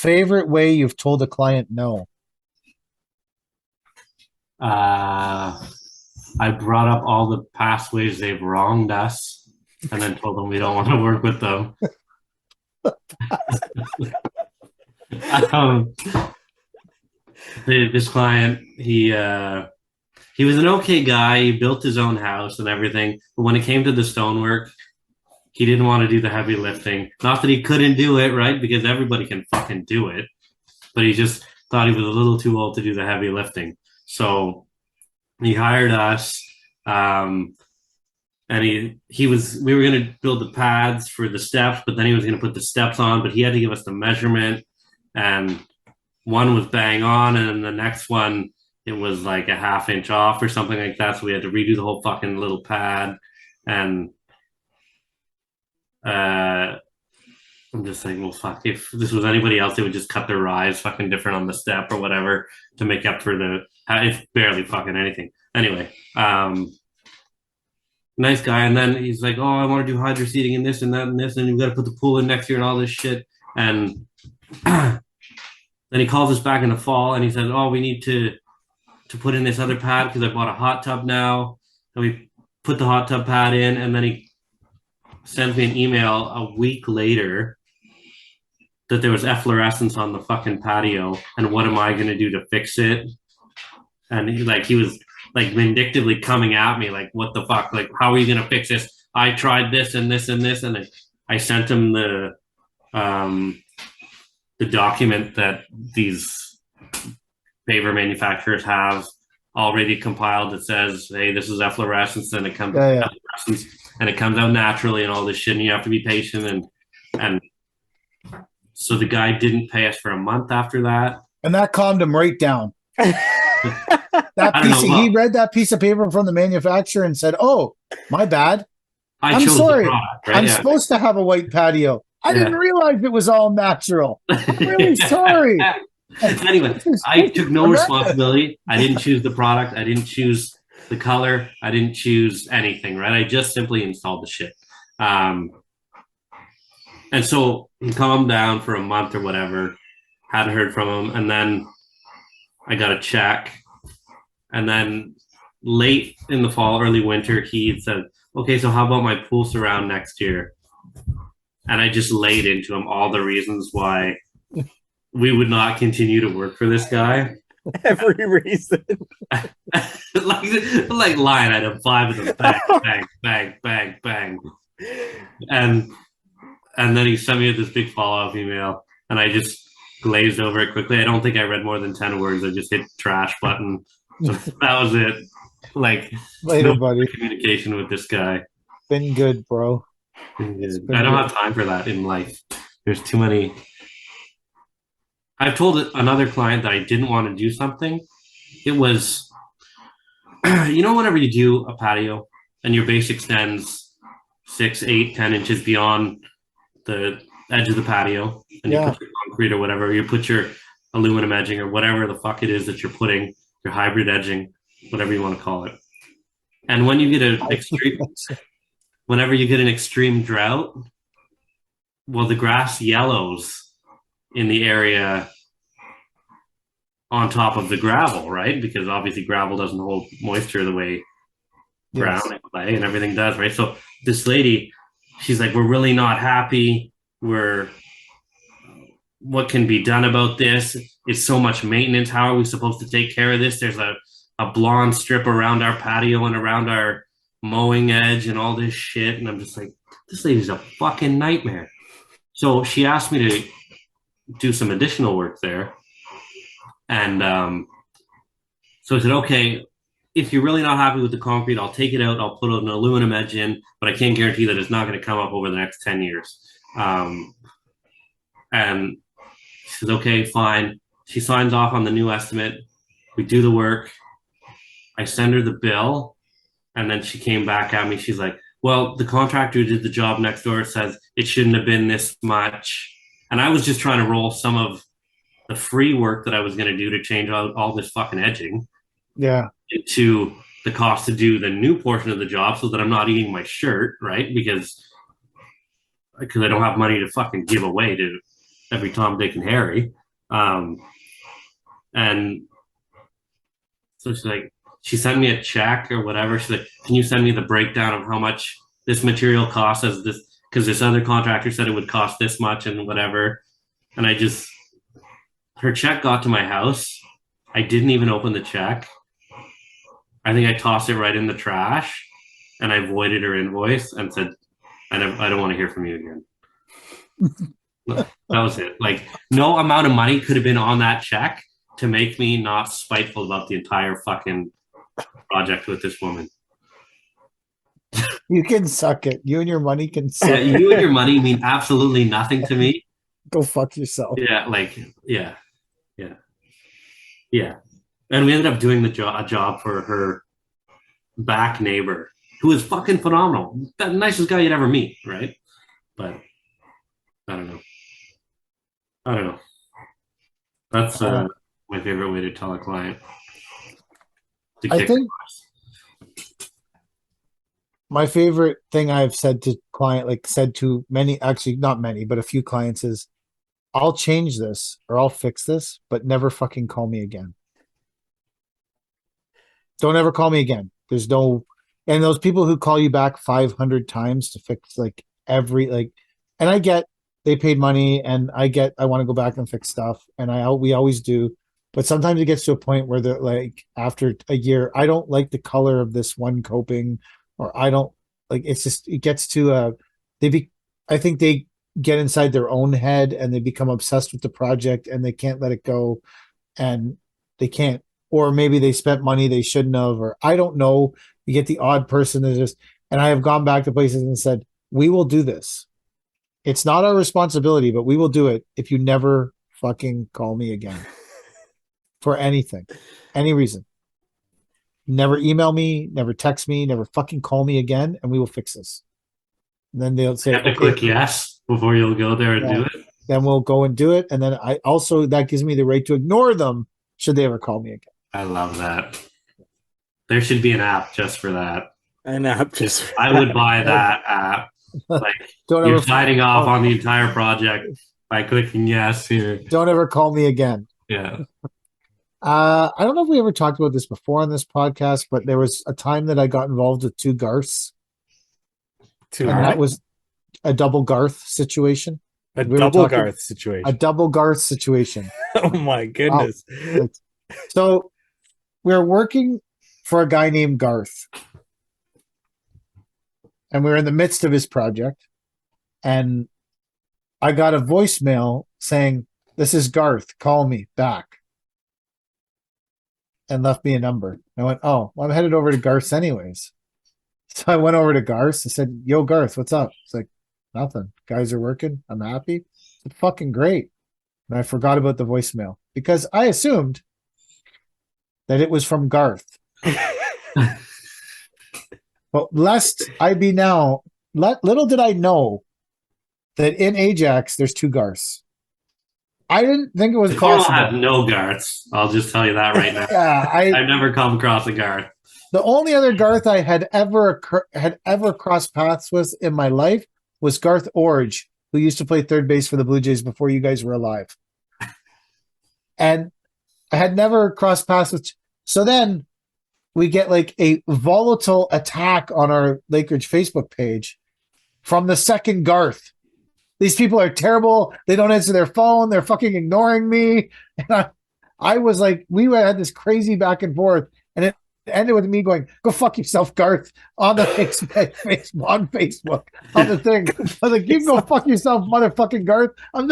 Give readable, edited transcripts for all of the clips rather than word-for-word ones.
favorite way you've told a client no? I brought up all the past ways they've wronged us and then told them we don't want to work with them. um, this client, he was an okay guy. He built his own house and everything, but when it came to the stonework, he didn't want to do the heavy lifting. Not that he couldn't do it, right? Because everybody can fucking do it, but he just thought he was a little too old to do the heavy lifting. So he hired us, and he was we were going to build the pads for the steps, but then he was going to put the steps on, but he had to give us the measurement, and one was bang on, and then the next one it was like a half inch off or something like that. So we had to redo the whole fucking little pad, and I'm just like, well, fuck. If this was anybody else, they would just cut their rise fucking different on the step or whatever to make up for the. It's barely fucking anything. Anyway, nice guy. And then he's like, oh, I want to do hydro seeding and this and that and this, and you've got to put the pool in next year and all this shit. And then he calls us back in the fall and he says, oh, we need to put in this other pad because I bought a hot tub now. And we put the hot tub pad in, and then he sends me an email a week later that there was efflorescence on the fucking patio, and what am I going to do to fix it? And he was like vindictively coming at me, like, what the fuck? Like, how are you going to fix this? I tried this and this and this, and I sent him the document that these paver manufacturers have already compiled that says, hey, this is efflorescence, and it comes efflorescence, and it comes out naturally and all this shit, and you have to be patient, and so the guy didn't pay us for a month after that. And that calmed him right down. He read that piece of paper from the manufacturer and said, oh, my bad. I'm sorry. Product, right? I'm supposed to have a white patio. I didn't realize it was all natural. I'm really sorry. Anyway, I took no responsibility. I didn't choose the product. I didn't choose the color. I didn't choose anything, right? I just simply installed the shit. And so he calmed down for a month or whatever. Hadn't heard from him. And then I got a check. And then late in the fall, early winter, he said, okay, so how about my pool surround next year? And I just laid into him all the reasons why we would not continue to work for this guy. Every reason. like line item 5 of them. Bang, bang, bang, bang, bang. And then he sent me this big follow-up email, and I just glazed over it quickly. I don't think I read more than 10 words. I just hit trash button. So that was it. Like, later, buddy. Communication with this guy. Been good, bro. I don't have time for that in life. There's too many. I've told another client that I didn't want to do something. It was, whenever you do a patio and your base extends 6, 8, 10 inches beyond the edge of the patio, and you put your concrete or whatever, you put your aluminum edging or whatever the fuck it is that you're putting, your hybrid edging, whatever you want to call it. And when you get whenever you get an extreme drought, well, the grass yellows in the area on top of the gravel, right? Because obviously gravel doesn't hold moisture the way ground and clay and everything does, right? So this lady, she's like, we're really not happy. What can be done about this? It's so much maintenance. How are we supposed to take care of this? There's a blonde strip around our patio and around our mowing edge and all this shit. And I'm just like, this lady's a fucking nightmare. So she asked me to do some additional work there. And so I said, okay, if you're really not happy with the concrete, I'll take it out. I'll put an aluminum edge in, but I can't guarantee that it's not going to come up over the next 10 years. And she says, okay, fine. She signs off on the new estimate. We do the work. I send her the bill. And then she came back at me. She's like, well, the contractor who did the job next door says it shouldn't have been this much. And I was just trying to roll some of the free work that I was going to do to change all this fucking edging into the cost to do the new portion of the job so that I'm not eating my shirt, right? Because I don't have money to fucking give away to every Tom, Dick, and Harry. And so she sent me a check or whatever. She's like, can you send me the breakdown of how much this material costs as this, because this other contractor said it would cost this much and whatever. And her check got to my house. I didn't even open the check. I think I tossed it right in the trash, and I voided her invoice and said, I don't want to hear from you again. That was it. Like, no amount of money could have been on that check to make me not spiteful about the entire fucking project with this woman. You can suck it. You and your money can suck it. You and your money mean absolutely nothing to me. Go fuck yourself. Yeah, yeah. And we ended up doing a job for her back neighbor, who is fucking phenomenal. The nicest guy you'd ever meet, right? But I don't know. That's my favorite way to tell a client. I think my favorite thing I've said to many, actually not many, but a few clients is, I'll change this or I'll fix this, but never fucking call me again. Don't ever call me again. There's no, and those people who call you back 500 times to fix and I get they paid money, and I want to go back and fix stuff, and we always do. But sometimes it gets to a point where they're like, after a year, I don't like the color of this one coping, or I don't like, it's just, it gets to I think they get inside their own head and they become obsessed with the project and they can't let it go, and they can't, or maybe they spent money they shouldn't have, or I don't know. You get the odd person that just, and I have gone back to places and said, we will do this. It's not our responsibility, but we will do it if you never fucking call me again for anything, any reason. Never email me, never text me, never fucking call me again, and we will fix this. And then they'll say, you have to click yes before you'll go there and do it. Then we'll go and do it. And then that gives me the right to ignore them should they ever call me again. I love that. There should be an app just for that. An app just for I would buy that app. Like, you're signing off on the entire project by clicking yes here. Don't ever call me again. Yeah. I don't know if we ever talked about this before on this podcast, but there was a time that I got involved with two Garths. That was a double Garth situation. A double Garth situation. A double Garth situation. Oh my goodness. So we're working for a guy named Garth. And we were in the midst of his project. And I got a voicemail saying, "This is Garth. Call me back." And left me a number. I went, "Oh, well, I'm headed over to Garth's anyways." So I went over to Garth and said, "Yo, Garth, what's up?" It's like, "Nothing. Guys are working. I'm happy." It's fucking great. And I forgot about the voicemail because I assumed that it was from Garth. But lest I be now, little did I know that in Ajax, there's two Garths. I didn't think it was possible. I have no Garths. I'll just tell you that right now. Yeah, I've never come across a Garth. The only other Garth I had ever crossed paths with in my life was Garth Orge, who used to play third base for the Blue Jays before you guys were alive. And I had never crossed paths with. So then we get like a volatile attack on our Lakeridge Facebook page from the second Garth. These people are terrible. They don't answer their phone. They're fucking ignoring me. And I was like, we had this crazy back and forth, and it ended with me going, "Go fuck yourself, Garth," on the Facebook, on the thing. I was like, "You can go fuck yourself, motherfucking Garth." I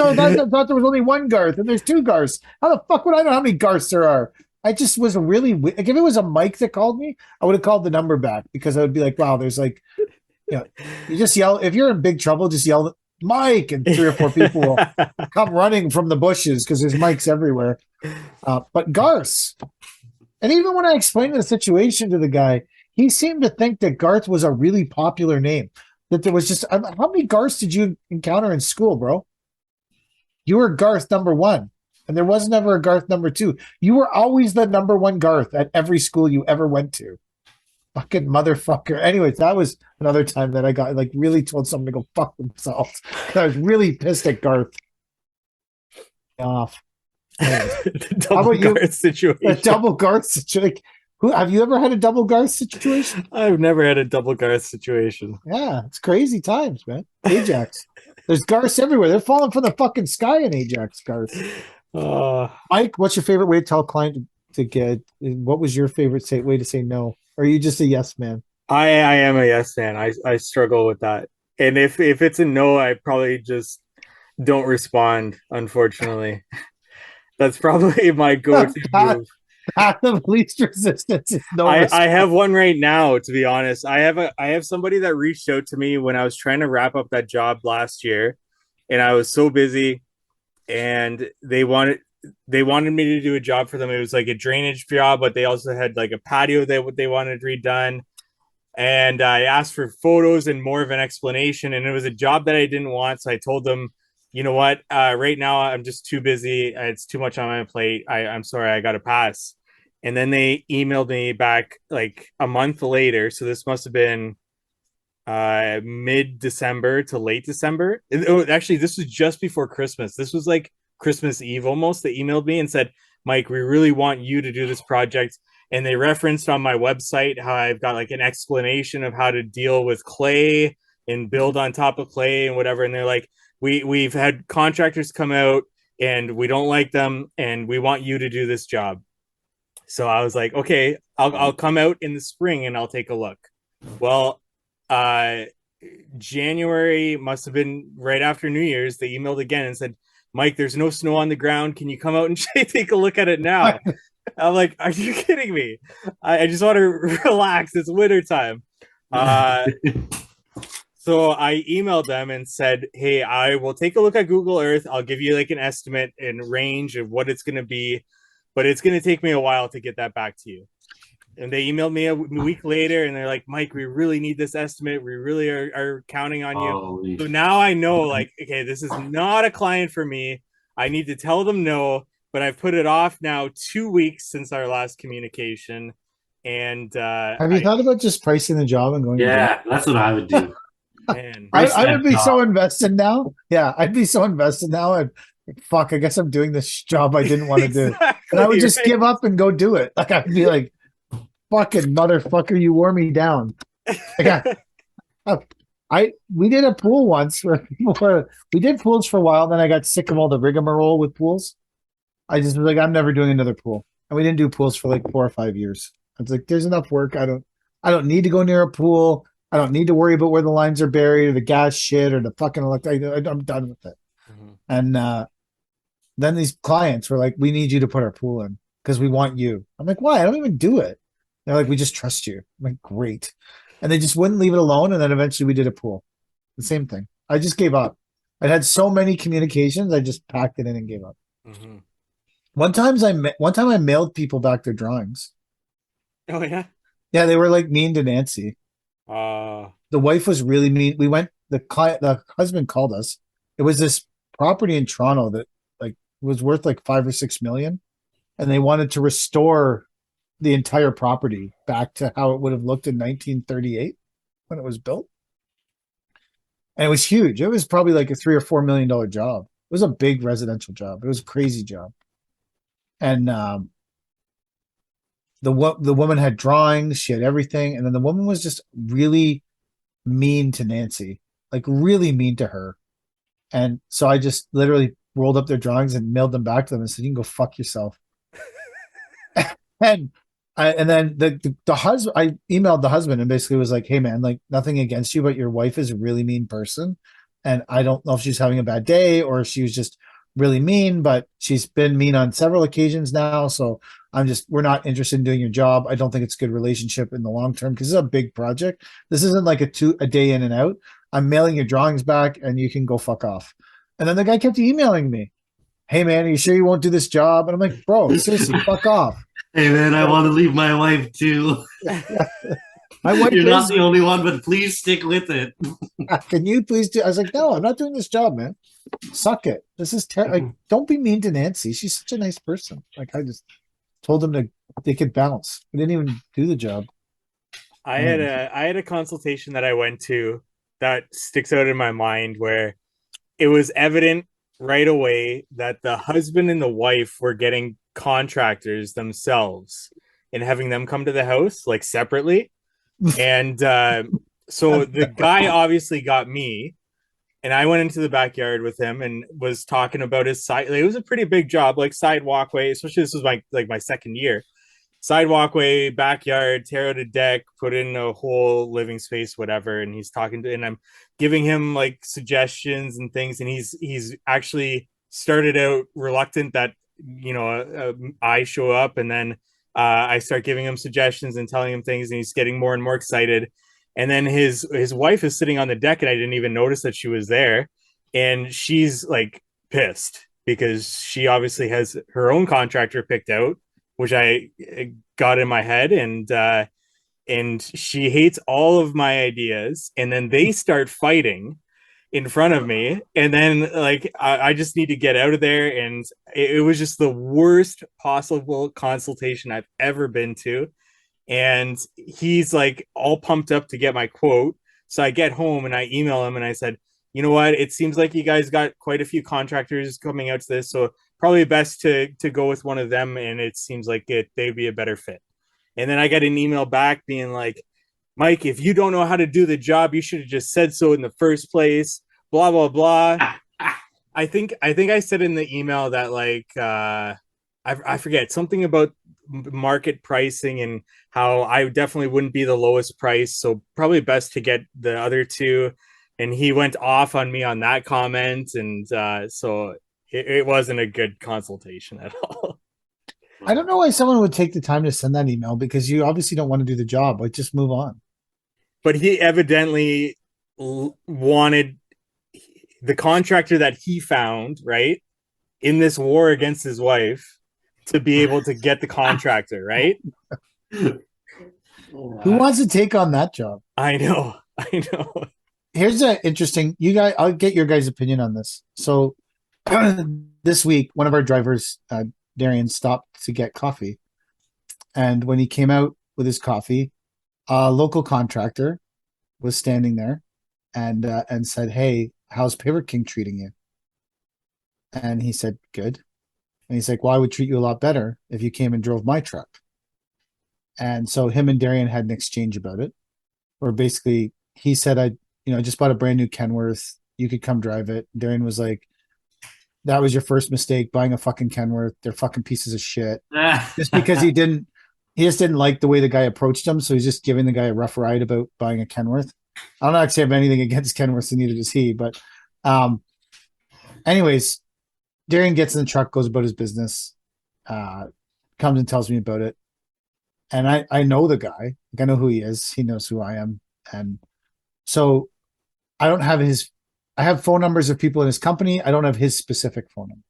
thought there was only one Garth, and there's two Garths. How the fuck would I know how many Garths there are? I just was really like, if it was a Mike that called me, I would have called the number back, because I would be like, wow, there's like, you just yell. If you're in big trouble, just yell Mike, and 3 or 4 people will come running from the bushes because there's mics everywhere. But Garth, and even when I explained the situation to the guy, he seemed to think that Garth was a really popular name. That there was just, how many Garths did you encounter in school, bro? You were Garth number 1, and there was never a Garth number 2. You were always the number 1 Garth at every school you ever went to. Fucking motherfucker. Anyways, that was another time that I got really told someone to go fuck themselves. I was really pissed at Garth. off. Anyways, The how double about you? Garth A situation. double Garth situation. Who have you ever had a double Garth situation? I've never had a double Garth situation. Yeah, it's crazy times, man. Ajax. There's Garths everywhere. They're falling from the fucking sky in Ajax, Garth. Uh, Mike, what's your favorite way to tell a client to get? What was your favorite way to say no? Or are you just a yes man? I am a yes man. I struggle with that. And if it's a no, I probably just don't respond, unfortunately. That's probably my go-to path, move. path of least resistance is no I response. have one right now, to be honest. I have somebody that reached out to me when I was trying to wrap up that job last year, and I was so busy, and they wanted me to do a job for them. It was like a drainage job, but they also had like a patio that they wanted redone. And I asked for photos and more of an explanation, and it was a job that I didn't want. So I told them, you know what, right now I'm just too busy. It's too much on my plate. I'm sorry, I got to pass. And then they emailed me back like a month later. So this must have been mid-December to late December. Actually, this was just before Christmas. This was like Christmas Eve almost. They emailed me and said, Mike, we really want you to do this project. And they referenced on my website how I've got like an explanation of how to deal with clay and build on top of clay and whatever. And they're like, we've had contractors come out and we don't like them, and we want you to do this job. So I was like, okay, I'll come out in the spring and I'll take a look. Well, uh, January must have been right after New Year's. They emailed again and said, Mike, there's no snow on the ground. Can you come out and take a look at it now? I'm like, are you kidding me? I just want to relax. It's winter time. So I emailed them and said, hey, I will take a look at Google Earth. I'll give you like an estimate and range of what it's going to be, but it's going to take me a while to get that back to you. And they emailed me a week later and they're like, Mike, we really need this estimate. We really are counting on you. Holy So now I know, like, okay, this is not a client for me. I need to tell them no, but I've put it off now 2 weeks since our last communication. And Have you thought about just pricing the job and going? yeah, that's what I would do. man, I would be so invested now. Yeah, I'd be so invested now. And fuck, I guess I'm doing this job I didn't want to do. And I would just give up and go do it. Like I'd be like, fucking motherfucker, you wore me down. Like, we did a pool once where we did pools for a while, then I got sick of all the rigmarole with pools. I just was like, I'm never doing another pool. And we didn't do pools for like 4 or 5 years. I was like, there's enough work. I don't need to go near a pool. I don't need to worry about where the lines are buried or the gas shit or the fucking electric. I'm done with it. Mhm. And then these clients were like, we need you to put our pool in because we want you. I'm like, why? I don't even do it. They're like, we just trust you. I'm like, great. And they just wouldn't leave it alone. And then eventually we did a pool. The same thing. I just gave up. I had so many communications. I just packed it in and gave up. Mm-hmm. One time I mailed people back their drawings. Oh yeah. Yeah, they were like mean to Nancy. The wife was really mean. The husband called us. It was this property in Toronto that like was worth like 5 or 6 million, and they wanted to restore the entire property back to how it would have looked in 1938 when it was built. And it was huge. It was probably like a $3 or $4 million job. It was a big residential job. It was a crazy job. And the woman had drawings, she had everything, and then the woman was just really mean to Nancy, like really mean to her. And so I just literally rolled up their drawings and mailed them back to them and said, "You can go fuck yourself." and then the husband, I emailed the husband and basically was like, "Hey man, like nothing against you, but your wife is a really mean person, and I don't know if she's having a bad day or if she was just really mean, but she's been mean on several occasions now. So we're not interested in doing your job. I don't think it's a good relationship in the long term because this is a big project. This isn't like a day in and out. I'm mailing your drawings back and you can go fuck off." And then the guy kept emailing me, "Hey man, are you sure you won't do this job?" And I'm like, "Bro, seriously, fuck off." Hey man, I want to leave my wife too. My wife You're not the only one, but please stick with it. Can you please do? I was like, "No, I'm not doing this job, man. Suck it. This is terrible. Like, don't be mean to Nancy. She's such a nice person." Like, I just told them they could bounce. We didn't even do the job. I had a consultation that I went to that sticks out in my mind where it was evident right away that the husband and the wife were getting contractors themselves and having them come to the house like separately. And so the guy obviously got me, and I went into the backyard with him and was talking about his side. Like, it was a pretty big job, like side walkway. Especially this was my second year. Side walkway, backyard, tear out a deck, put in a whole living space, whatever. And he's talking to, and I'm giving him like suggestions and things. And he's actually started out reluctant that I show up, and then I start giving him suggestions and telling him things, and he's getting more and more excited. And then his wife is sitting on the deck, and I didn't even notice that she was there, and she's like pissed because she obviously has her own contractor picked out, which I got in my head, and she hates all of my ideas, and then they start fighting in front of me, and then like I just need to get out of there, and it was just the worst possible consultation I've ever been to. And he's like all pumped up to get my quote. So I get home and I email him and I said, you know what? It seems like you guys got quite a few contractors coming out to this, so probably best to go with one of them. And it seems like they'd be a better fit. And then I got an email back being like, Mike, if you don't know how to do the job, you should have just said so in the first place. Blah blah blah. I think I said in the email that like I forget something about market pricing and how I definitely wouldn't be the lowest price, so probably best to get the other two. And he went off on me on that comment, and so it wasn't a good consultation at all. I don't know why someone would take the time to send that email, because you obviously don't want to do the job. Like, just move on. But he evidently wanted the contractor that he found, right, in this war against his wife, to be able to get the contractor, right? Who wants to take on that job? I know. Here's an interesting, you guys, I'll get your guys' opinion on this. So this week, one of our drivers, Darian, stopped to get coffee. And when he came out with his coffee, a local contractor was standing there and said, "Hey, how's Paper King treating you?" And he said, "Good." And he's like, "Well, I would treat you a lot better if you came and drove my truck." And so him and Darian had an exchange about it, where basically he said, I just bought a brand new Kenworth. You could come drive it." Darian was like, "That was your first mistake, buying a fucking Kenworth. They're fucking pieces of shit." Just because he just didn't like the way the guy approached him. So he's just giving the guy a rough ride about buying a Kenworth. I don't actually have anything against Kenworths, and neither does he. But anyways, Darian gets in the truck, goes about his business, comes and tells me about it. And I know the guy. Like, I know who he is. He knows who I am. And so I don't have I have phone numbers of people in his company. I don't have his specific phone number.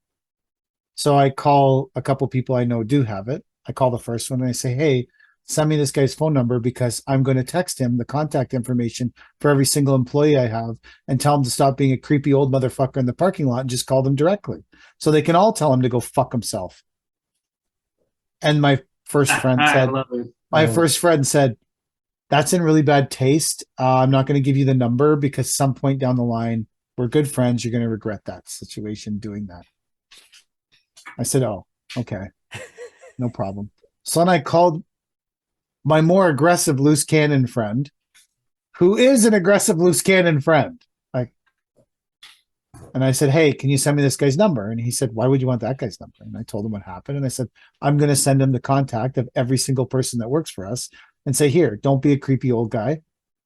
So I call a couple people I know do have it. I call the first one and I say, "Hey, send me this guy's phone number, because I'm going to text him the contact information for every single employee I have, and tell him to stop being a creepy old motherfucker in the parking lot and just call them directly, so they can all tell him to go fuck himself." And my first friend said, "That's in really bad taste. I'm not going to give you the number, because some point down the line, we're good friends. You're going to regret that situation doing that." I said, "Oh, okay. No problem." So then I called my more aggressive loose cannon friend, who is an aggressive loose cannon friend. And I said, "Hey, can you send me this guy's number?" And he said, "Why would you want that guy's number?" And I told him what happened. And I said, "I'm going to send him the contact of every single person that works for us and say, here, don't be a creepy old guy.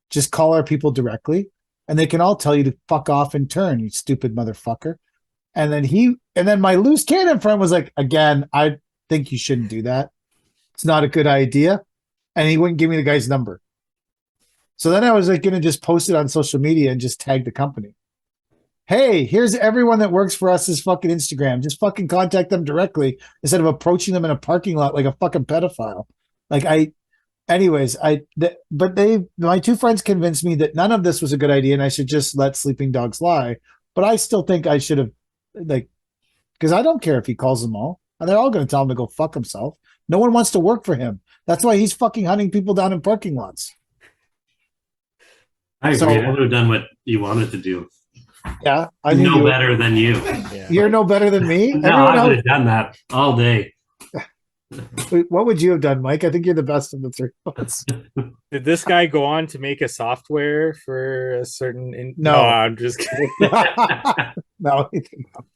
Just call our people directly, and they can all tell you to fuck off in turn, you stupid motherfucker." And then my loose cannon friend was like, "Again, I think you shouldn't do that. It's not a good idea." And he wouldn't give me the guy's number. So then I was like going to just post it on social media and just tag the company. "Hey, here's everyone that works for us' fucking Instagram. Just fucking contact them directly instead of approaching them in a parking lot like a fucking pedophile." My two friends convinced me that none of this was a good idea and I should just let sleeping dogs lie. But I still think I should have, because I don't care if he calls them all. And they're all going to tell him to go fuck himself. No one wants to work for him. That's why he's fucking hunting people down in parking lots. I agree. I would have done what you wanted to do. Yeah, I I'm knew no you. better than you. Yeah. You're no better than me. No, Everyone I would else. have done that all day. Wait, what would you have done, Mike? I think you're the best of the three of us. Did this guy go on to make a software for a certain? No, No. I'm just kidding. No, he did not.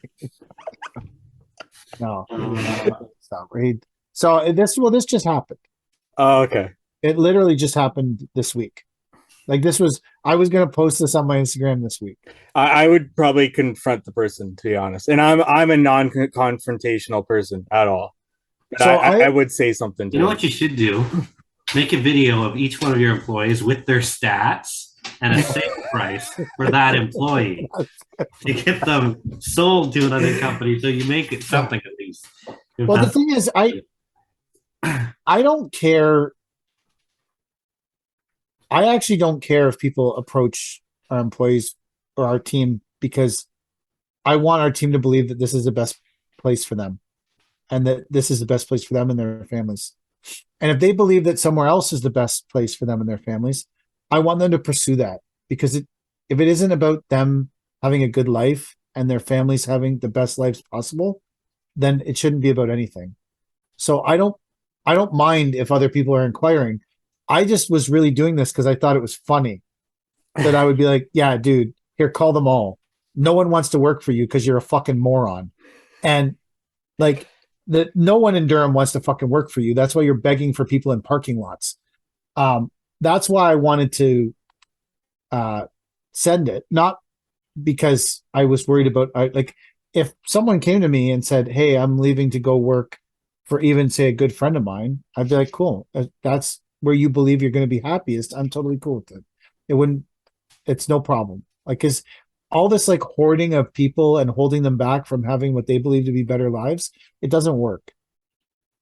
No, he did not. Stop. So this just happened. Oh, okay. It literally just happened this week. Like I was gonna post this on my Instagram this week. I would probably confront the person, to be honest. And I'm a non-confrontational person at all. But So I would say something to You know him. what you should do? Make a video of each one of your employees with their stats and a sale price for that employee to get them sold to another company, so you make it something at least. Well, the thing is, I don't care. I actually don't care if people approach our employees or our team, because I want our team to believe that this is the best place for them and that this is the best place for them and their families. And if they believe that somewhere else is the best place for them and their families, I want them to pursue that, because if it isn't about them having a good life and their families having the best lives possible, then it shouldn't be about anything. So I don't mind if other people are inquiring. I just was really doing this because I thought it was funny that I would be like, yeah, dude, here, call them all. No one wants to work for you because you're a fucking moron. And like, that no one in Durham wants to fucking work for you. That's why you're begging for people in parking lots. That's why I wanted to send it, not because I was worried about like, if someone came to me and said, hey, I'm leaving to go work for even say a good friend of mine, I'd be like, cool. That's where you believe you're going to be happiest. I'm totally cool with it. It's no problem. Like, cause all this like hoarding of people and holding them back from having what they believe to be better lives, it doesn't work.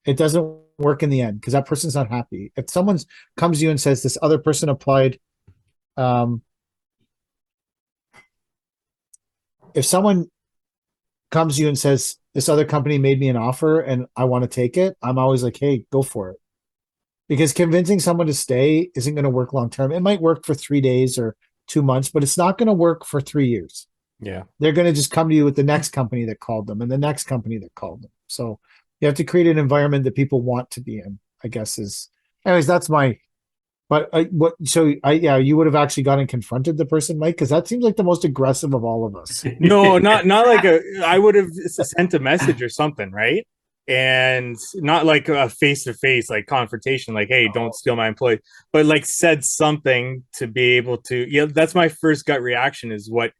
It doesn't work in the end because that person's not happy. If someone comes to you and says this other person applied, if someone comes to you and says this other company made me an offer and I want to take it, I'm always like, hey, go for it. Because convincing someone to stay isn't going to work long term. It might work for 3 days or 2 months, but it's not going to work for 3 years. Yeah. They're going to just come to you with the next company that called them and the next company that called them. So you have to create an environment that people want to be in, I guess anyways, that's my, yeah, you would have actually gone and confronted the person, Mike, because that seems like the most aggressive of all of us. No, not like I would have sent a message or something, right? And not like a face-to-face like confrontation, like, hey, don't steal my employee, but like said something to be able to, yeah, that's my first gut reaction, is what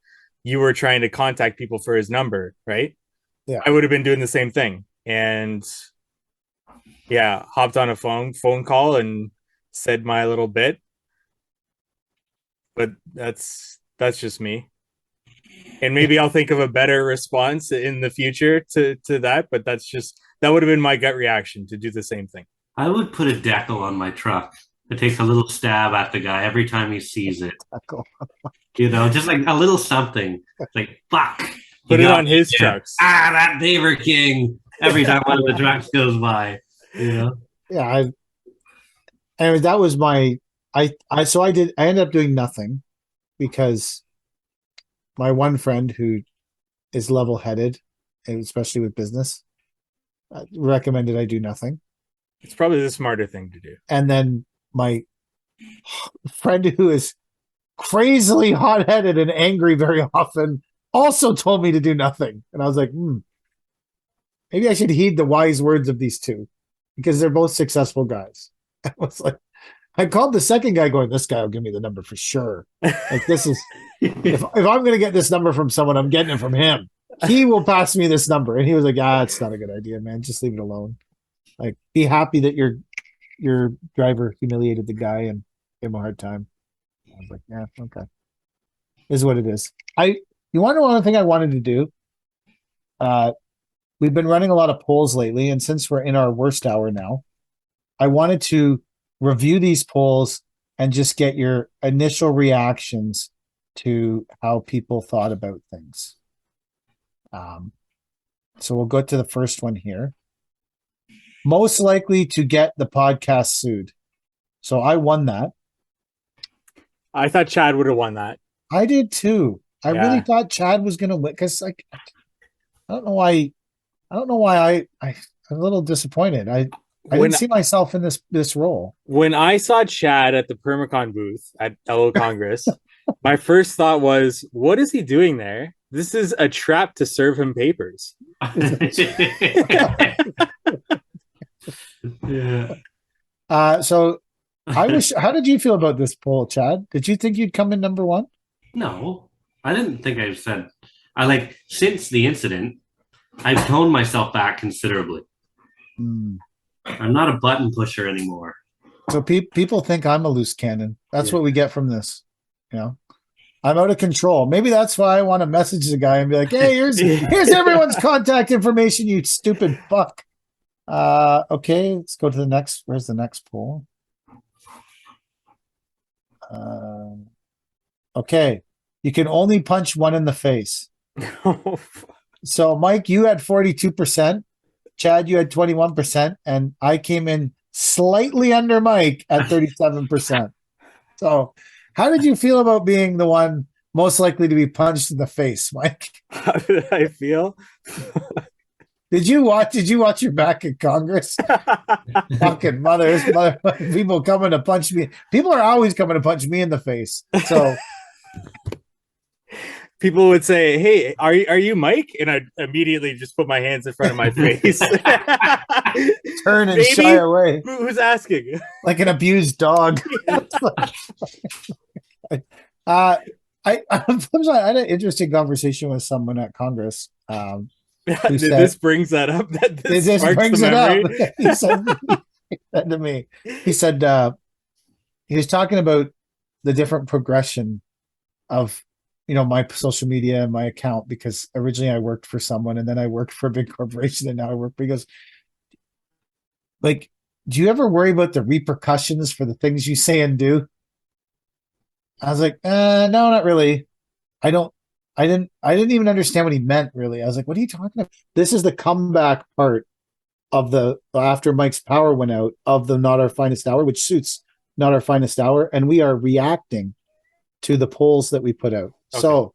you were trying to contact people for his number, right? Yeah. I would have been doing the same thing. And yeah, hopped on a phone call and said my little bit. But that's just me. And maybe I'll think of a better response in the future to that, but that would have been my gut reaction, to do the same thing. I would put a decal on my truck that takes a little stab at the guy every time he sees it. Just like a little something. Like, fuck. Put it on his trucks. That Daver King every time one of the trucks goes by. Yeah. Anyway, that was my I ended up doing nothing because my one friend who is level-headed, especially with business, recommended I do nothing. It's probably the smarter thing to do. And then my friend who is crazily hot-headed and angry very often also told me to do nothing. And I was like, maybe I should heed the wise words of these two, because they're both successful guys. I was like, I called the second guy going, this guy will give me the number for sure. Like, this is, if I'm going to get this number from someone, I'm getting it from him. He will pass me this number. And he was like, it's not a good idea, man. Just leave it alone. Like, be happy that your driver humiliated the guy and gave him a hard time. I was like, yeah, okay. This is what it is. You want to know one thing I wanted to do? We've been running a lot of polls lately, and since we're in our worst hour now, I wanted to review these polls and just get your initial reactions to how people thought about things. So we'll go to the first one here. Most likely to get the podcast sued. So I won that. I thought Chad would have won that. I did too. I really thought Chad was gonna win because like I don't know why. I don't know why I'm a little disappointed. I didn't see myself in this role. When I saw Chad at the Permacon booth at LO Congress, my first thought was, what is he doing there? This is a trap to serve him papers. Yeah. So I wish. How did you feel about this poll, Chad? Did you think you'd come in number one? No, I didn't think I said. I like since the incident, I've toned myself back considerably. Mm. I'm not a button pusher anymore. So people think I'm a loose cannon. That's what we get from this. You know, I'm out of control. Maybe that's why I want to message the guy and be like, "Hey, here's everyone's contact information. You stupid fuck." Okay, let's go to the next. Where's the next poll? Okay, you can only punch one in the face. So, Mike, you had 42%. Chad, you had 21%, and I came in slightly under Mike at 37%. So, how did you feel about being the one most likely to be punched in the face, Mike? How did I feel? Did you watch your back at Congress? Fucking mother, people coming to punch me. People are always coming to punch me in the face. So people would say, "Hey, are you Mike?" And I'd immediately just put my hands in front of my face, turn and shy away. Who's asking? Like an abused dog. I had an interesting conversation with someone at Congress. This brings that up. This brings it up. He said to me, he said he was talking about the different progression of my social media and my account, because originally I worked for someone and then I worked for a big corporation and now I work because, like, do you ever worry about the repercussions for the things you say and do? I was like, no, not really. I didn't even understand what he meant, really. I was like, what are you talking about? This is the comeback part of the after Mike's power went out of the Not Our Finest Hour, which suits Not Our Finest Hour, and we are reacting to the polls that we put out. Okay. So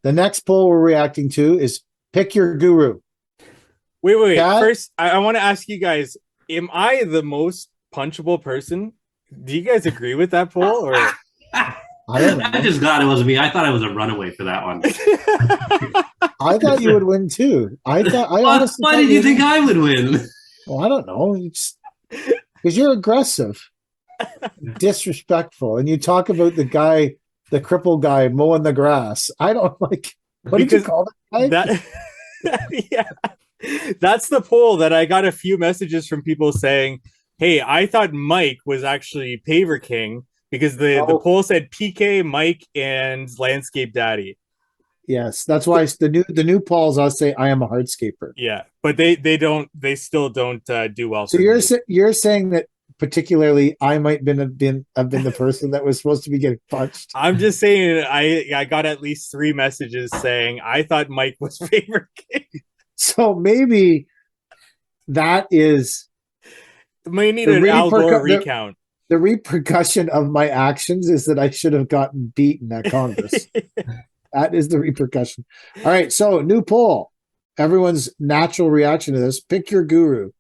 the next poll we're reacting to is pick your guru. Wait. Chad? First, I want to ask you guys, am I the most punchable person? Do you guys agree with that poll? Or I don't know. I just glad it wasn't me. I thought I was a runaway for that one. I thought you would win too. Honestly. Why did you think I would win? Well, I don't know. Because you're aggressive, disrespectful, and you talk about the crippled guy mowing the grass. I don't like. What did you call that guy? Yeah, that's the poll that I got a few messages from people saying, "Hey, I thought Mike was actually Paver King." Because the poll said PK, Mike, and Landscape Daddy. Yes, that's why the new polls I'll say I am a hardscaper. Yeah, but they still don't do well. So you're saying that particularly I might have been the person that was supposed to be getting punched. I'm just saying I got at least 3 messages saying I thought Mike was Paver King. So maybe that is. May need an Al Gore recount. The repercussion of my actions is that I should have gotten beaten at Congress. That is the repercussion. All right, so new poll. Everyone's natural reaction to this. Pick your guru.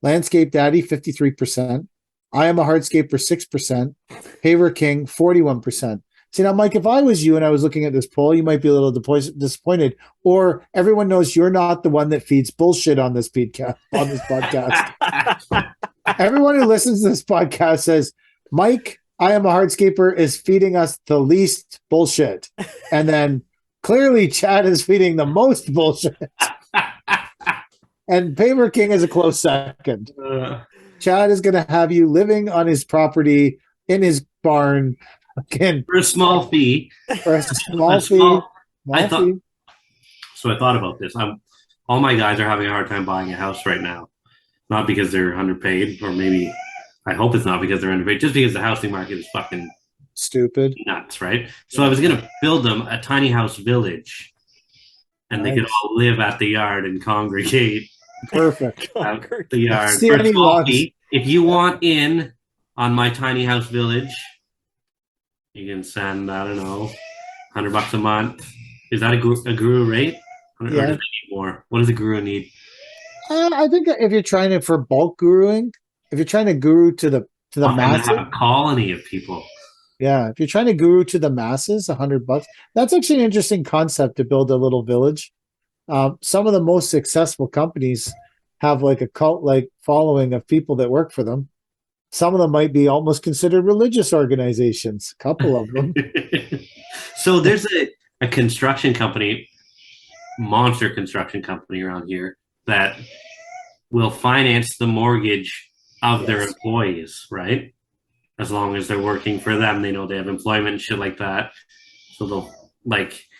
Landscape Daddy, 53%. I am a hardscaper, 6%. Paver King, 41%. See, now, Mike, if I was you and I was looking at this poll, you might be a little disappointed. Or everyone knows you're not the one that feeds bullshit on this podcast. Everyone who listens to this podcast says, Mike, I am a hardscaper, is feeding us the least bullshit. And then clearly Chad is feeding the most bullshit. And Paver King is a close second. Chad is going to have you living on his property in his barn again for a small fee. For a small fee. I thought about this. All my guys are having a hard time buying a house right now. Not because they're underpaid, or maybe I hope it's not because they're underpaid, just because the housing market is fucking stupid, nuts, right? So I was going to build them a tiny house village, and they could all live at the yard and congregate. Perfect. At the yard. If you want in on my tiny house village, you can send, I don't know, $100 a month. Is that a guru rate? Or Yeah. does it need more? What does a guru need? I think that if you're trying to for bulk guruing, if you're trying to guru to the And to masses, have a colony of people. yeah, if you're trying to guru to the masses, $100. That's actually an interesting concept to build a little village. Some of the most successful companies have like a cult-like following of people that work for them. Some of them might be almost considered religious organizations. A couple of them. So there's a construction company, monster construction company around here that will finance the mortgage of their employees, right? As long as they're working for them, they know they have employment and shit like that. So they'll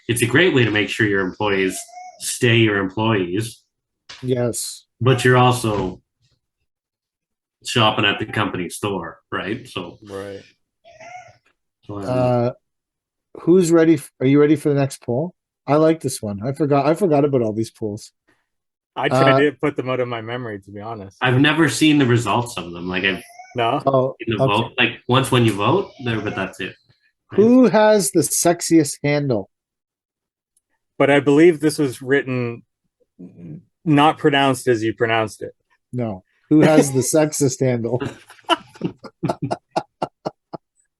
it's a great way to make sure your employees stay your employees. Yes. But you're also shopping at the company store, right? So Right. Who's ready? Are you ready for the next poll? I like this one. I forgot about all these polls. I tried to put them out of my memory, to be honest. I've never seen the results of them. Like I've in the vote, like once when you vote there, but that's it. Right? Who has the sexiest handle? But I believe this was written not pronounced as you pronounced it. No. Who has the sexist handle?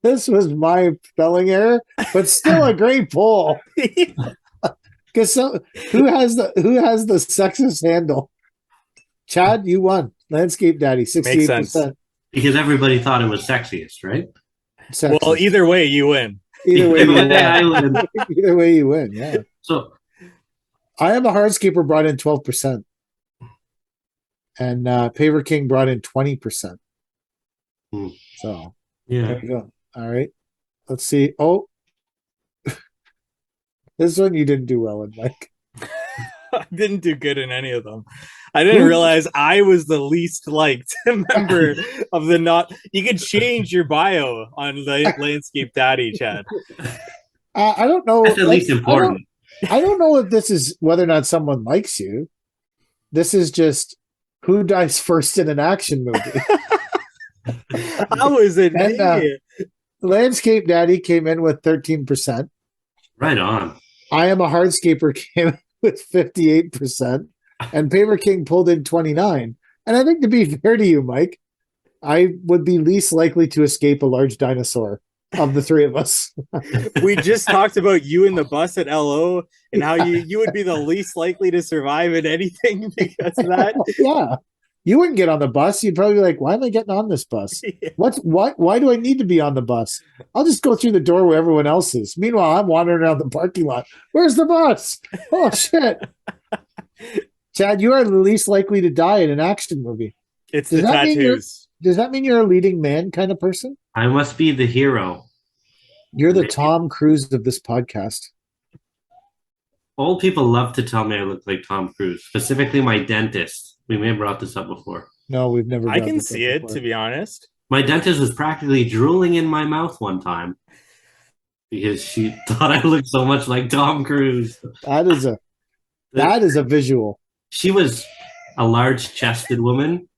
This was my spelling error, but still a great poll. Because who has the sexist handle? Chad, you won. Landscape Daddy, 68%. Because everybody thought it was sexiest, right? Sexist. Well, either way, you win. Either way, you win. I win. Either way, you win. Yeah. So, I Am a Hardscaper brought in 12%, and Paver King brought in 20%. So, yeah, there you go. All right. Let's see. Oh, this one you didn't do well in, Mike. I didn't do good in any of them. I didn't realize I was the least liked member of the not. You could change your bio on Landscape Daddy, Chad. I don't know. That's at least important. I don't know if this is whether or not someone likes you. This is just who dies first in an action movie. How was it? Landscape Daddy came in with 13%. Right on. I Am a Hardscaper came in with 58%. And Paver King pulled in 29. And I think to be fair to you, Mike, I would be least likely to escape a large dinosaur of the three of us. We just talked about you in the bus at LO and how you would be the least likely to survive in anything because of that. Yeah. You wouldn't get on the bus. You'd probably be like, why am I getting on this bus? Yeah. Why do I need to be on the bus? I'll just go through the door where everyone else is. Meanwhile, I'm wandering around the parking lot. Where's the bus? Oh, shit. Chad, you are the least likely to die in an action movie. It's the tattoos. Does that mean you're a leading man kind of person? I must be the hero. You're the Tom Cruise of this podcast. Old people love to tell me I look like Tom Cruise, specifically my dentist. We may have brought this up before. No, we've never. I can see it, to be honest. My dentist was practically drooling in my mouth one time because she thought I looked so much like Tom Cruise. That is a visual. She was a large-chested woman,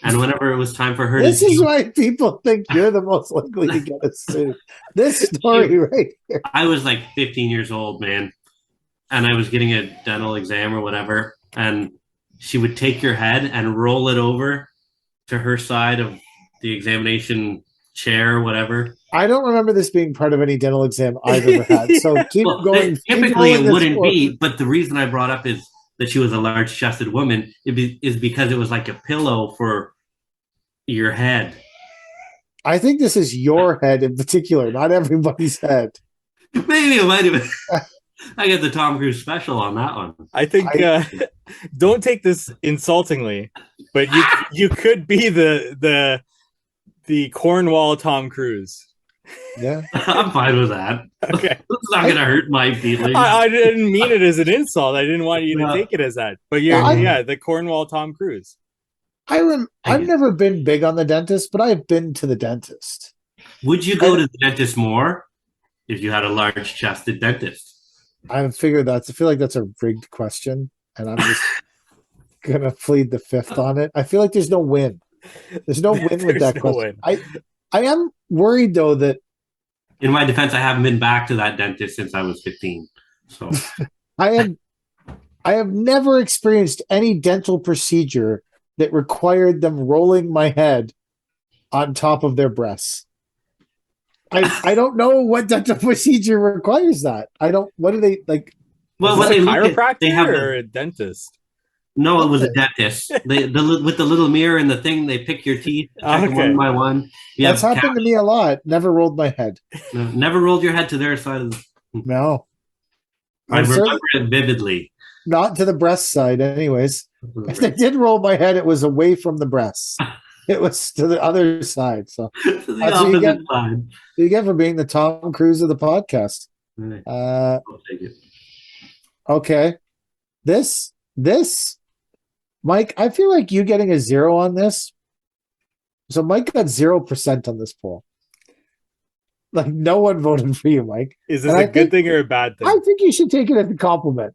and whenever it was time for her this is why people think you're the most likely to get a suit. This story right here. I was like 15 years old, man, and I was getting a dental exam or whatever, and she would take your head and roll it over to her side of the examination chair or whatever. I don't remember this being part of any dental exam I've ever had, so keep going. Typically, it wouldn't be, but the reason I brought up is that she was a large-chested woman is because it was like a pillow for your head. I think this is your head in particular, not everybody's head. Maybe it might have been. I get the Tom Cruise special on that one. I think don't take this insultingly, but you could be the Cornwall Tom Cruise. Yeah, I'm fine with that. Okay, it's not gonna hurt my feelings. I didn't mean it as an insult. I didn't want you to take it as that. But you're the Cornwall Tom Cruise. I've never been big on the dentist, but I've been to the dentist. Would you go to the dentist more if you had a large-chested dentist? I feel like that's a rigged question, and I'm just gonna plead the fifth on it. I feel like there's no win. There's no win with that question. I am worried though that In my defense, I haven't been back to that dentist since I was 15. So I have I have never experienced any dental procedure that required them rolling my head on top of their breasts. I don't know what dental procedure requires that. I don't. What do they like? well, Is when this they a look at, they chiropractor have or the a dentist? no, it was a dentist. With the little mirror and the thing, they pick your teeth, check them one Okay. by one. You That's have happened to me a lot. Never rolled my head. never rolled your head to their side of the. No, I I'm remember certainly it vividly. not to the breast side. Anyways, if they did roll my head, it was away from the breasts. It was to the other side. So To the that's what you get. opposite side. You get for being the Tom Cruise of the podcast. Right. Uh, I'll take it. okay. This, Mike, I feel like you getting a 0 on this. So Mike got 0% on this poll. Like no one voted for you, Mike. Is this And a I good think- thing or a bad I thing? think you should take it as a compliment.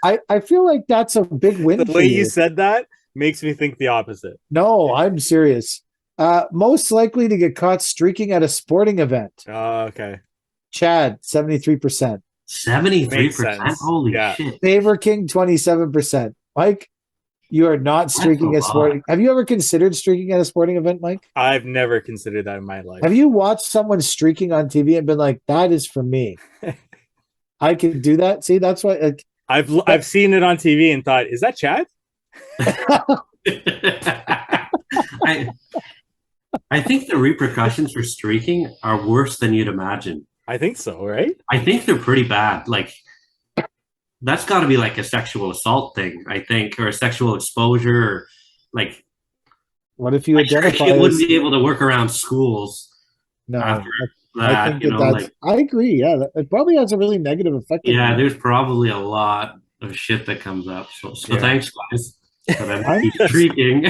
I feel like that's a big win The for way you. you said that makes me think the opposite. No, I'm serious. Most likely to get caught streaking at a sporting event. Oh, okay. Chad, 73%. 73%. Makes sense. Holy Yeah. shit. Favor King, 27%. Mike, you are not streaking a at sporting. Have you ever considered streaking at a sporting event, Mike? I've never considered that in my life. Have you watched someone streaking on TV and been like, that is for me? I could do that. See, that's why. Like, I've seen it on TV and thought, is that Chad? I think the repercussions for streaking are worse than you'd imagine. I think so, right? I think they're pretty bad. Like that's got to be like a sexual assault thing, I think, or a sexual exposure, or like what if you identify it wouldn't as be able to work around schools no? after I that. think You that know, that's. like I agree. Yeah, it probably has a really negative effect. on yeah, you. there's probably a lot of shit that comes up. So Yeah. thanks, guys. For them I'm- streaking.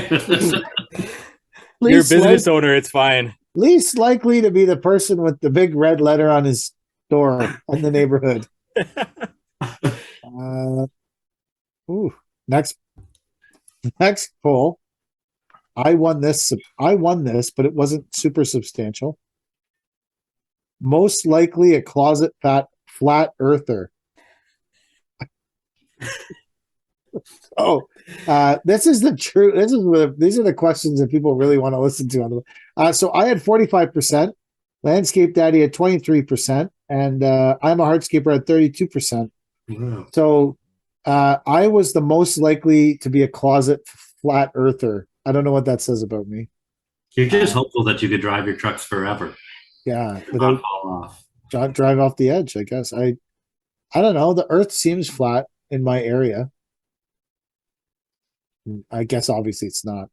You're a Least, business like- owner, it's fine. least likely to be the person with the big red letter on his door in the neighborhood. Ooh, next poll. I won this, but it wasn't super substantial. Most likely a closet flat earther. This is the true. These are the questions that people really want to listen to. So I had 45%, Landscape Daddy at 23%, and I'm a Hardscaper at 32%. Wow. So I was the most likely to be a closet flat earther. I don't know what that says about me. You're just hopeful that you could drive your trucks forever, Yeah, not without fall off. drive off the edge. I guess I don't know. The Earth seems flat in my area. I guess obviously it's not.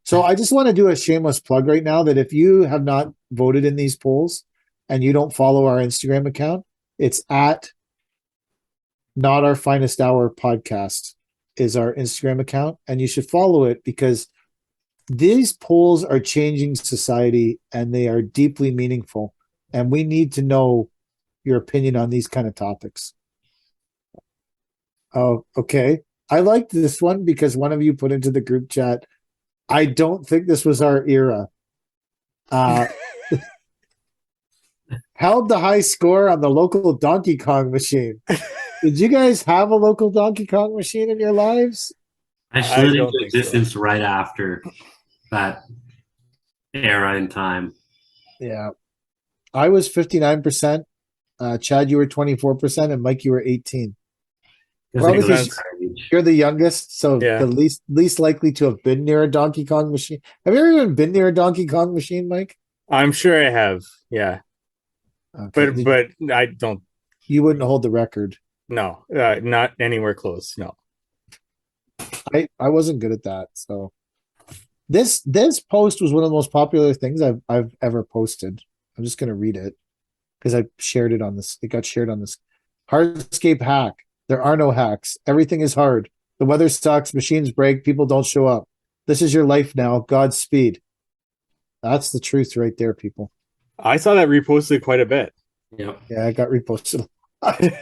So I just want to do a shameless plug right now that if you have not voted in these polls and you don't follow our Instagram account, it's at Not Our Finest Hour Podcast is our Instagram account, and you should follow it because these polls are changing society and they are deeply meaningful, and we need to know your opinion on these kind of topics. Oh, okay. I liked this one because one of you put into the group chat, I don't think this was our era. Held the high score on the local Donkey Kong machine. Did you guys have a local Donkey Kong machine in your lives? I I slid don't into think so. existence right after that era in time. Yeah. I was 59%. Chad, you were 24%, and Mike, you were 18. Well, Makes because sense. you're the youngest, so Yeah. the least likely to have been near a Donkey Kong machine. Have you ever even been near a Donkey Kong machine, Mike? I'm sure I have. Yeah. Okay. But I don't You wouldn't hold the record. no, not anywhere close. No. I wasn't good at that. So this post was one of the most popular things I've ever posted. I'm just gonna read it because I shared it on this. It got shared on this Hardscape hack. There are no hacks. Everything is hard. The weather sucks. Machines break. People don't show up. This is your life now. Godspeed. That's the truth right there, people. I saw that reposted quite a bit. Yep. Yeah, it got reposted. I think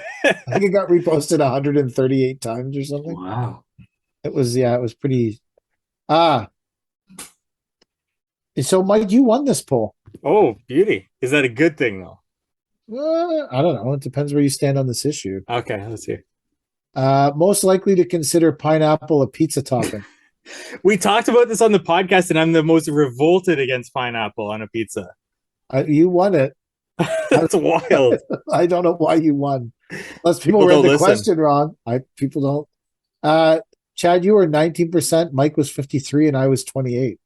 it got reposted 138 times or something. Wow. It was pretty. So Mike, you won this poll. Oh, beauty. Is that a good thing though? I don't know. It depends where you stand on this issue. Okay, let's see. Most likely to consider pineapple a pizza topping. We talked about this on the podcast, and I'm the most revolted against pineapple on a pizza. You won it. That's wild. I don't know why you won. Unless people, People read don't the listen. question wrong. People don't. Chad, you were 19%. Mike was 53, and I was 28.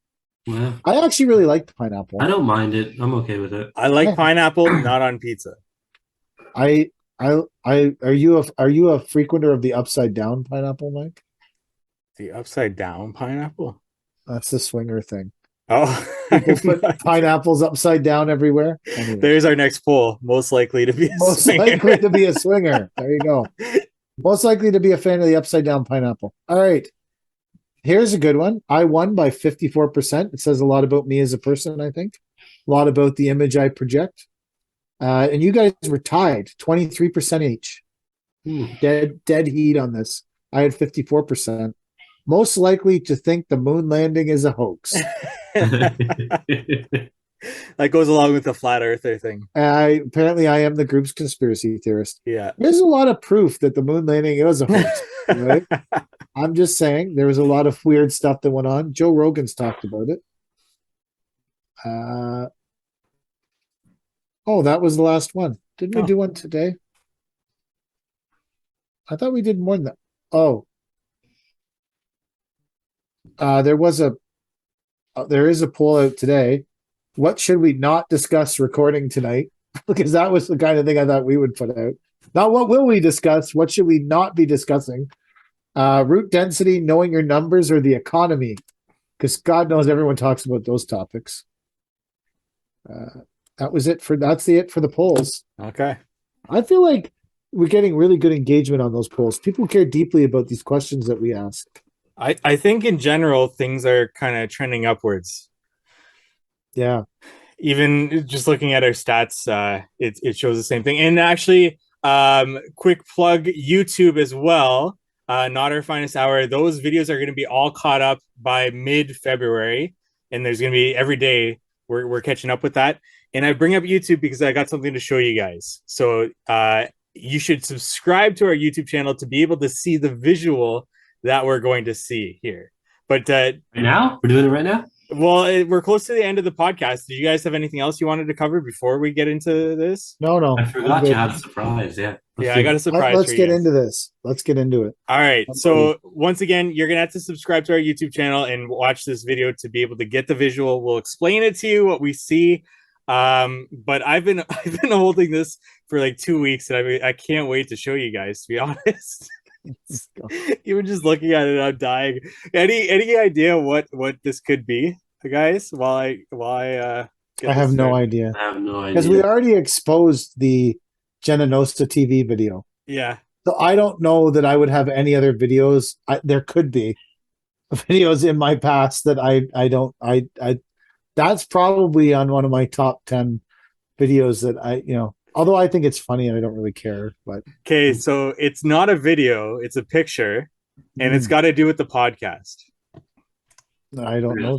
Yeah. I actually really liked pineapple. I don't mind it. I'm okay with it. I like Yeah. pineapple, not on pizza. Are you a frequenter of the upside down pineapple, Mike? The upside down pineapple? That's the swinger thing. Oh, People put pineapples upside down everywhere. Anyway, there's our next poll. Most likely to be a most swinger. likely to be a swinger. There you go. Most likely to be a fan of the upside down pineapple. All right. Here's a good one. I won by 54%. It says a lot about me as a person, I think. A lot about the image I project. And you guys were tied, 23% each. Dead heat on this. I had 54%. Most likely to think the moon landing is a hoax. That goes along with the flat earther thing. Apparently I am the group's conspiracy theorist. Yeah. There's a lot of proof that the moon landing was a hoax. Right? I'm just saying there was a lot of weird stuff that went on. Joe Rogan's talked about it. Oh, that was the last one. Didn't we do one today? I thought we did more than that. Oh. There is a poll out today. What should we not discuss recording tonight? Because that was the kind of thing I thought we would put out. Not what will we discuss? What should we not be discussing? Root density, knowing your numbers, or the economy? Because God knows everyone talks about those topics. That's it for the polls. Okay. I feel like we're getting really good engagement on those polls. People care deeply about these questions that we ask. I think in general things are kind of trending upwards. Yeah. Even just looking at our stats, it shows the same thing. And actually, quick plug YouTube as well. Not Our Finest Hour. Those videos are going to be all caught up by mid-February, and there's going to be every day we're catching up with that. And I bring up YouTube because I got something to show you guys. So you should subscribe to our YouTube channel to be able to see the visual that we're going to see here. But right now? We're doing it right now? Well, we're close to the end of the podcast. Did you guys have anything else you wanted to cover before we get into this? No. I forgot you had a surprise. Yeah. I got a surprise. Let's get into this. Let's get into it. All right. So once again, you're gonna have to subscribe to our YouTube channel and watch this video to be able to get the visual. We'll explain it to you what we see. But I've been holding this for like 2 weeks, and I can't wait to show you guys. To be honest. Even just looking at it, I'm dying. Any idea what this could be, guys? While I have no idea. I have no idea. Because we already exposed the Genenosta TV video. Yeah. So I don't know that I would have any other videos. There could be videos in my past that I that's probably on one of my top 10 videos that although I think it's funny and I don't really care, but okay, so it's not a video, it's a picture, and it's got to do with the podcast. I don't know.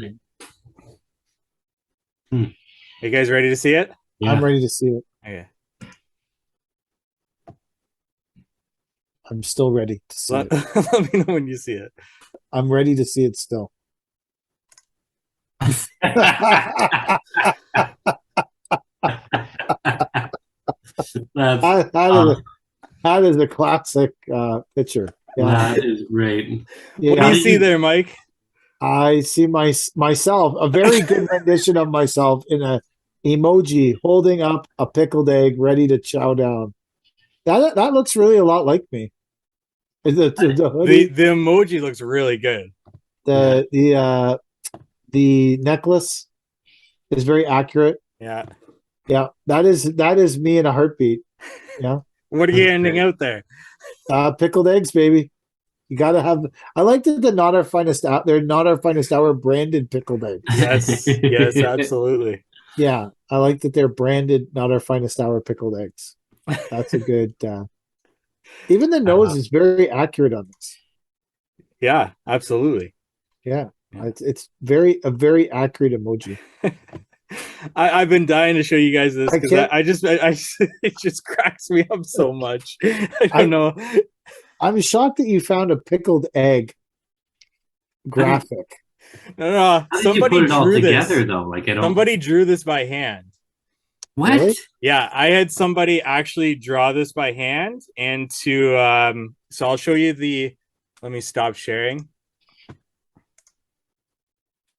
You guys ready to see it? Yeah. I'm ready to see it. Okay. I'm still ready to see it. Let me know when you see it. I'm ready to see it still. That is a classic picture. Yeah. That is great. Yeah. What do you see there, Mike? I see myself, a very good rendition of myself in a emoji holding up a pickled egg ready to chow down. That looks really a lot like me. The emoji looks really good. The necklace is very accurate. Yeah. Yeah, that is me in a heartbeat. Yeah. What are you ending out there? Pickled eggs, baby. You gotta have. I like that they're not our finest out. They're not our finest hour branded pickled eggs. Yes, absolutely. Yeah, I like that they're branded not our finest hour pickled eggs. That's a good. Even the nose is very accurate on this. Yeah, absolutely. Yeah. It's a very accurate emoji. I've been dying to show you guys this I because can't. it just cracks me up so much. I I- don't know. I'm shocked that you found a pickled egg graphic. No, How did you somebody put it all drew together this. though? Like I don't. Somebody drew this by hand. What? Really? Yeah, I had somebody actually draw this by hand, and so I'll show you the. Let me stop sharing.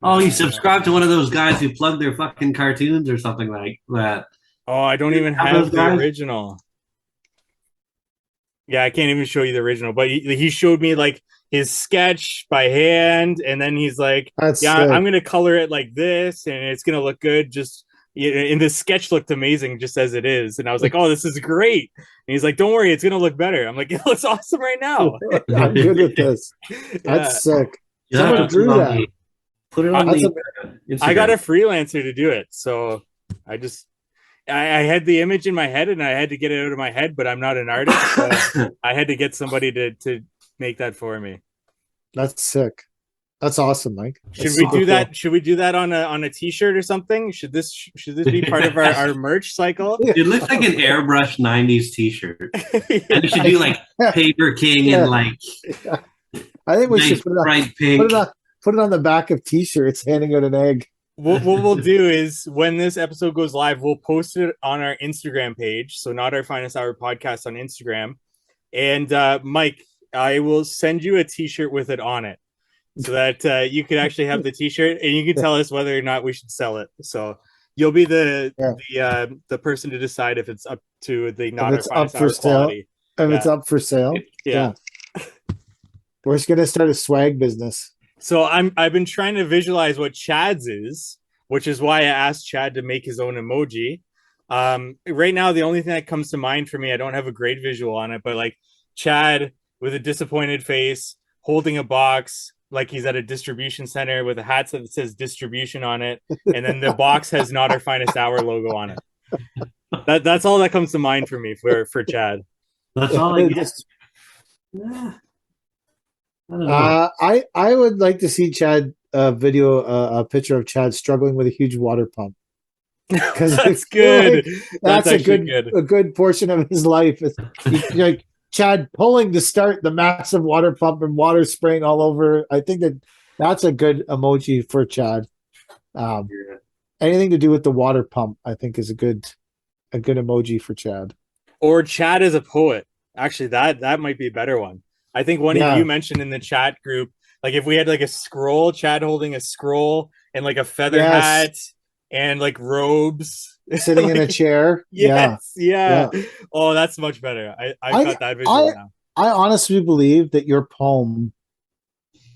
Oh, you subscribe to one of those guys who plug their fucking cartoons or something like that. Oh, I don't even Have have those the guys? original. Yeah, I can't even show you the original, but he showed me like his sketch by hand, and then he's like, That's "Yeah, sick. I'm gonna color it like this, and it's gonna look good." Just and the sketch looked amazing just as it is, and I was like, "Oh, this is great." And he's like, "Don't worry, it's gonna look better." I'm like, "It looks awesome right now." I'm good with this. Yeah, That's sick. You have Someone to drew that. Put it on That's the a, Instagram. I got a freelancer to do it, so I just I had the image in my head and I had to get it out of my head, but I'm not an artist, so I had to get somebody to make that for me. that's sick. That's awesome, Mike. Should That's we super do that? cool. Should we do that on a t-shirt or something? Should this be part of our merch cycle? It looks like an airbrushed '90s T-shirt, and you should Yeah. do like Paper King Yeah. and like I think we nice should put it on, bright put pink. it on, put it on the back of t-shirts, handing out an egg. What we'll do is when this episode goes live, we'll post it on our Instagram page. So not our finest hour podcast on Instagram. And Mike, I will send you a t-shirt with it on it, so that you can actually have the t-shirt and you can tell us whether or not we should sell it. So you'll be the person to decide if it's up to the not our it's up finest for hour sale. quality. If Yeah. it's up for sale, Yeah. we're just gonna start a swag business. So I've been trying to visualize what Chad's is, which is why I asked Chad to make his own emoji. Right now, the only thing that comes to mind for me, I don't have a great visual on it, but like Chad with a disappointed face, holding a box, like he's at a distribution center with a hat that says distribution on it, and then the box has not our finest hour logo on it. That's all that comes to mind for me for Chad. That's all I get. Just- Yeah. I don't know. I would like to see Chad video a picture of Chad struggling with a huge water pump, because That's good. that's a actually good portion of his life is like Chad pulling to start the massive water pump and water spraying all over. I think that's a good emoji for Chad. Anything to do with the water pump, I think, is a good emoji for Chad. Or Chad is a poet. Actually, that might be a better one. I think one Yeah. of you mentioned in the chat group, like if we had like a scroll, Chad holding a scroll and like a feather Yes. hat and like robes. Sitting in a Like, chair. yes, yeah. Oh, that's much better. I got that visual now. I honestly believe that your poem,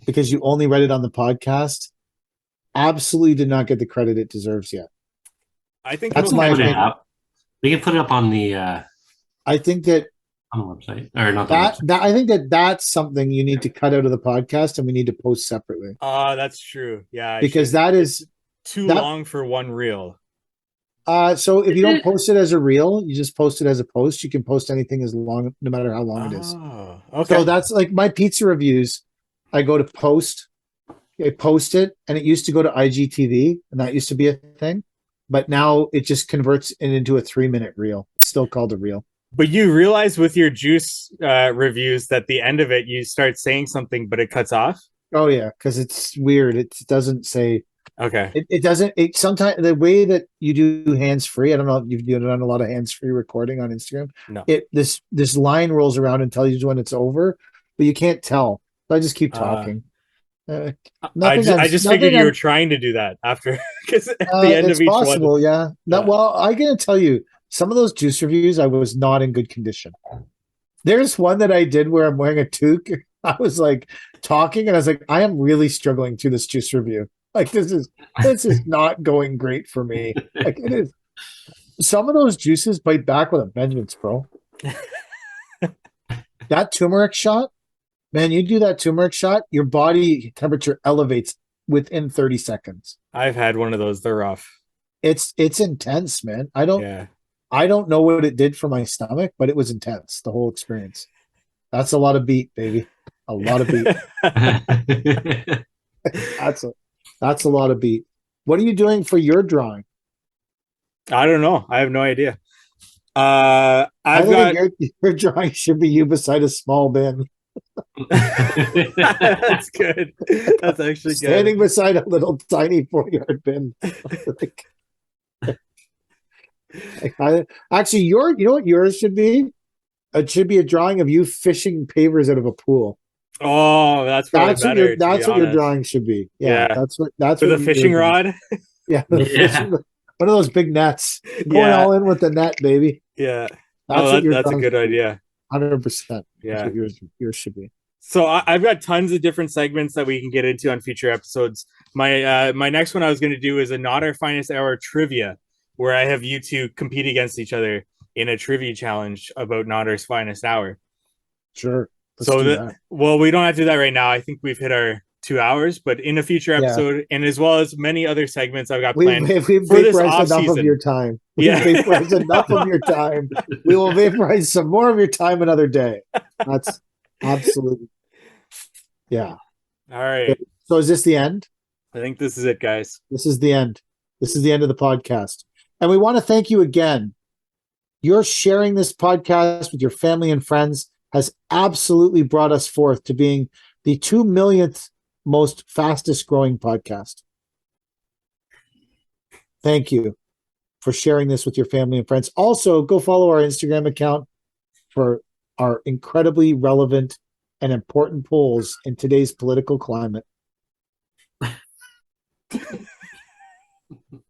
because you only read it on the podcast, absolutely did not get the credit it deserves yet. I think That's it'll my catch Put it opinion. on. up. We can put it up on the I think that website or not I think that's something you need to cut out of the podcast and we need to post separately, That's true. Yeah, I because should. that is Too that- long for one reel. so if you don't post it as a reel, you just post it as a post. You can post anything as long, no matter how long it is. Oh, okay. So that's like my pizza reviews. I go to post, I post it, and it used to go to IGTV, and that used to be a thing. But now it just converts it into a 3-minute reel. It's still called a reel. But you realize with your juice reviews that the end of it, you start saying something, but it cuts off. Oh yeah, because it's weird. It doesn't say. Okay. It doesn't. It sometimes the way that you do hands free. I don't know if you've done a lot of hands free recording on Instagram. No. This line rolls around and tells you when it's over, but you can't tell. So I just keep talking. I just figured you were trying to do that after, because at the end it's of each possible, one. yeah. No, Yeah. well, I gotta tell you, some of those juice reviews, I was not in good condition. There's one that I did where I'm wearing a toque. I was like talking, and I was like, I am really struggling through this juice review. Like this is not going great for me. Like it is. Some of those juices bite back with a vengeance, bro. That turmeric shot, man, you do that turmeric shot, your body temperature elevates within 30 seconds. I've had one of those. They're rough. It's intense, man. I Yeah. don't know what it did for my stomach, but it was intense, the whole experience. That's a lot of beat, baby. A lot of beat. That's a lot of beat. What are you doing for your drawing? I don't know. I have no idea. I I've think got. your drawing should be you beside a small bin, That's good. That's actually good. standing beside a little tiny 4-yard bin. Like, actually, you know what yours should be? It should be a drawing of you fishing pavers out of a pool. Oh, that's probably better, to be That's what your honest. drawing should be. Yeah, Yeah. that's With what a fishing rod. Yeah, Yeah. one of those big nets. Going Yeah. all in with the net, baby. Yeah. That's No, what your that's a drawing good should be. idea. 100%. That's Yeah. what yours should be. So I've got tons of different segments that we can get into on future episodes. My next one I was going to do is a Not Our Finest Hour trivia, where I have you two compete against each other in a trivia challenge about Not Our Finest Hour. Sure. Let's So do that, that. well, we don't have to do that right now. I think we've hit our 2 hours, but in a future Yeah. episode, and as well as many other segments I've got We've planned for this vaporized off enough of season. your time. We've Yeah. vaporized enough of your time. We will vaporize some more of your time another day. That's absolutely. Yeah. All right. So is this the end? I think this is it, guys. This is the end. This is the end of the podcast. And we want to thank you again. Your sharing this podcast with your family and friends has absolutely brought us forth to being the 2 millionth most fastest growing podcast. Thank you for sharing this with your family and friends. Also, go follow our Instagram account for our incredibly relevant and important polls in today's political climate.